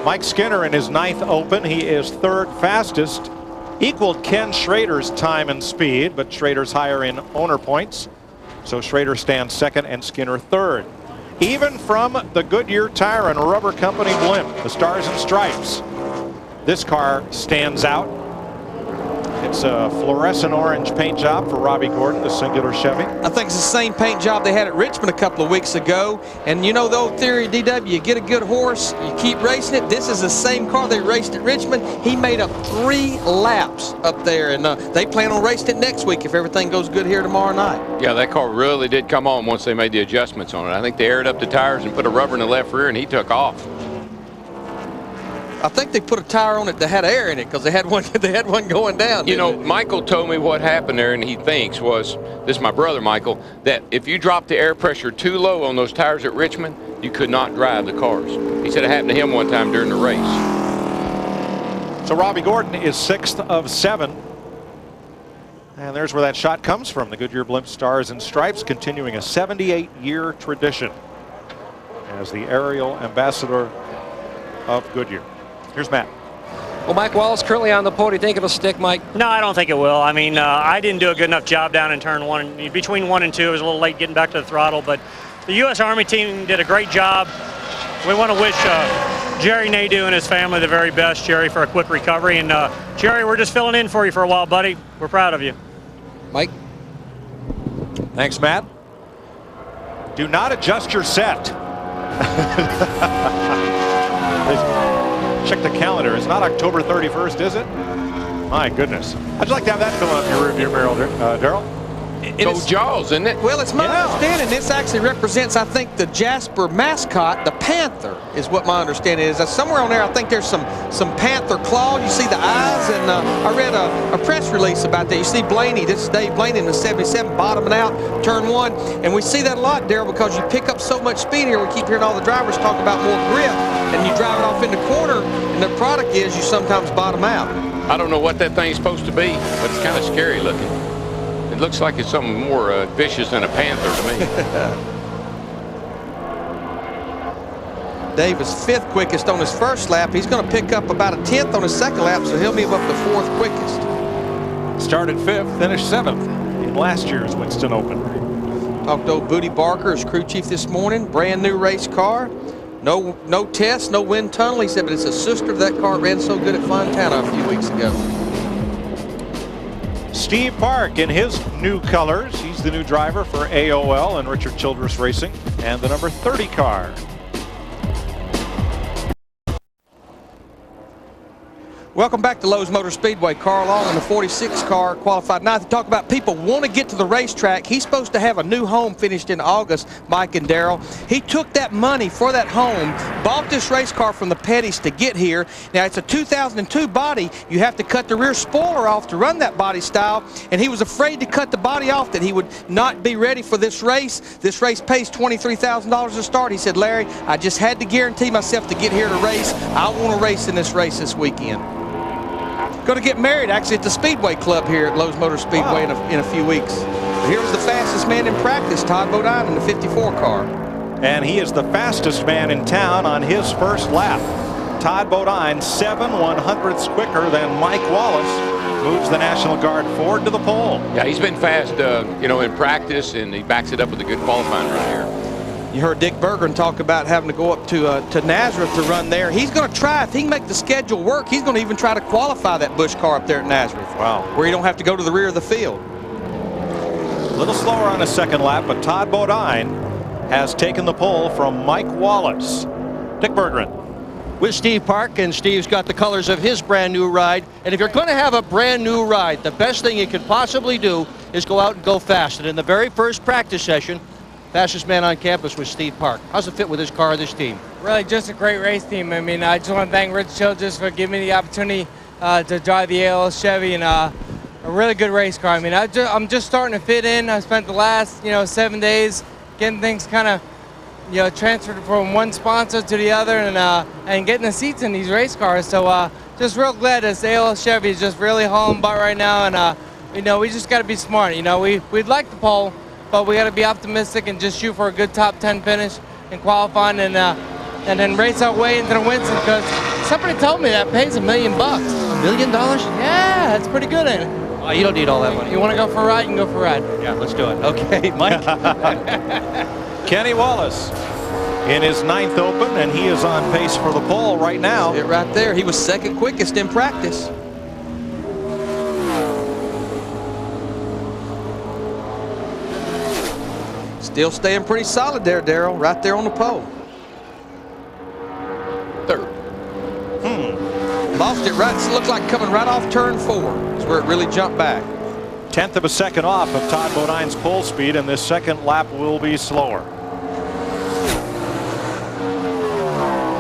Mike Skinner in his 9th Open. He is 3rd fastest. Equaled Ken Schrader's time and speed, but Schrader's higher in owner points. So Schrader stands 2nd and Skinner 3rd. Even from the Goodyear Tire and Rubber Company blimp, the Stars and Stripes, this car stands out. It's a fluorescent orange paint job for Robbie Gordon, the singular Chevy. I think it's the same paint job they had at Richmond a couple of weeks ago. And you know the old theory, DW, you get a good horse, you keep racing it. This is the same car they raced at Richmond. He made up 3 laps up there, and they plan on racing it next week if everything goes good here tomorrow night. Yeah, that car really did come on once they made the adjustments on it. I think they aired up the tires and put a rubber in the left rear, and he took off. I think they put a tire on it that had air in it because they had one. They had one going down. You know, Michael told me what happened there, and he thinks was, this is my brother Michael, that if you drop the air pressure too low on those tires at Richmond, you could not drive the cars. He said it happened to him one time during the race. So Robbie Gordon is 6th of 7. And there's where that shot comes from. The Goodyear Blimp Stars and Stripes continuing a 78-year tradition as the aerial ambassador of Goodyear. Here's Matt. Well, Mike Wallace currently on the pole. Do you think it'll stick, Mike? No, I don't think it will. I mean, I didn't do a good enough job down in turn 1. Between 1 and 2, it was a little late getting back to the throttle, but the U.S. Army team did a great job. We want to wish Jerry Nadeau and his family the very best, Jerry, for a quick recovery. And Jerry, we're just filling in for you for a while, buddy. We're proud of you. Mike? Thanks, Matt. Do not adjust your set. Check the calendar. It's not October 31st, is it? My goodness. How'd you like to have that filling up your rearview mirror, Darrell? Go Jaws, isn't it? Well, it's my understanding this actually represents, I think, the Jasper mascot, the Panther, is what my understanding is. Somewhere on there, I think there's some Panther claws. You see the eyes, and I read a press release about that. You see Blaney, this is Dave Blaney in the 77, bottoming out, turn 1. And we see that a lot, Darrell, because you pick up so much speed here. We keep hearing all the drivers talk about more grip, and you drive it off in the corner, and the product is you sometimes bottom out. I don't know what that thing's supposed to be, but it's kind of scary looking. It looks like it's something more vicious than a panther to me. Dave is 5th quickest on his first lap. He's going to pick up about a 10th on his second lap, so he'll move up to 4th quickest. Started 5th, finished 7th in last year's Winston Open. Talked to old Booty Barker, his crew chief, this morning. Brand new race car. No test, no wind tunnel. He said, but it's a sister of that car. It ran so good at Fontana a few weeks ago. Steve Park in his new colors. He's the new driver for AOL and Richard Childress Racing, and the number 30 car. Welcome back to Lowe's Motor Speedway. Carl Long in the 46 car qualified ninth. To talk about people want to get to the racetrack. He's supposed to have a new home finished in August, Mike and Darrell. He took that money for that home, bought this race car from the Petties to get here. Now, it's a 2002 body. You have to cut the rear spoiler off to run that body style, and he was afraid to cut the body off, that he would not be ready for this race. This race pays $23,000 to start. He said, Larry, I just had to guarantee myself to get here to race. I want to race in this race this weekend. Going to get married actually at the Speedway Club here at Lowe's Motor Speedway in a few weeks. Here was the fastest man in practice, Todd Bodine in the 54 car. And he is the fastest man in town on his first lap. Todd Bodine, 7/100ths quicker than Mike Wallace, moves the National Guard forward to the pole. Yeah, he's been fast, you know, in practice, and he backs it up with a good qualifying run here. You heard Dick Bergeron talk about having to go up to Nazareth to run there. He's going to try, if he can make the schedule work, he's going to even try to qualify that Busch car up there at Nazareth. Wow. Where you don't have to go to the rear of the field. A little slower on his second lap, but Todd Bodine has taken the pole from Mike Wallace. Dick Bergeron. With Steve Park, and Steve's got the colors of his brand new ride. And if you're going to have a brand new ride, the best thing you could possibly do is go out and go fast. And in the very first practice session, fastest man on campus was Steve Park. How's it fit with his car, this team? Really just a great race team. I mean, I just want to thank Rich Childress for giving me the opportunity to drive the ALS Chevy, and a really good race car. I mean, I'm just starting to fit in. I spent the last, 7 days getting things kind of, transferred from one sponsor to the other, and getting the seats in these race cars. So just real glad this ALS Chevy is just really hauling butt right now, and we just got to be smart. We'd like the pole, but we got to be optimistic and just shoot for a good top 10 finish in qualifying, and then race our way into the Winston, because Somebody told me that pays $1 million. $1 million? Yeah, that's pretty good, ain't it? Oh, you don't need all that money. You want to go for a ride, you can go for a ride. Yeah, let's do it. Okay, Mike. Kenny Wallace in his 9th Open, and he is on pace for the pole right now. It right there. He was second quickest in practice. Still staying pretty solid there, Darrell. Right there on the pole. Third. Lost it right. It looked like coming right off turn 4. Is where it really jumped back. 1/10 of a second off of Todd Bodine's pole speed, and this second lap will be slower.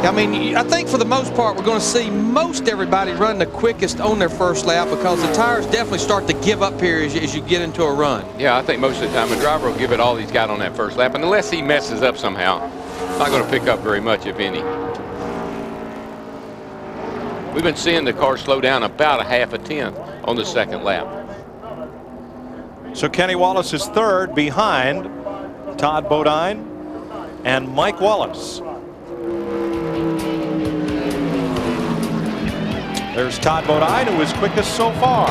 I mean, I think for the most part, we're going to see most everybody run the quickest on their first lap because the tires definitely start to give up here as you get into a run. Yeah, I think most of the time a driver will give it all he's got on that first lap, and unless he messes up somehow, not going to pick up very much, if any. We've been seeing the car slow down about a half a tenth on the second lap. So Kenny Wallace is third behind Todd Bodine and Mike Wallace. There's Todd Bodine, who is quickest so far.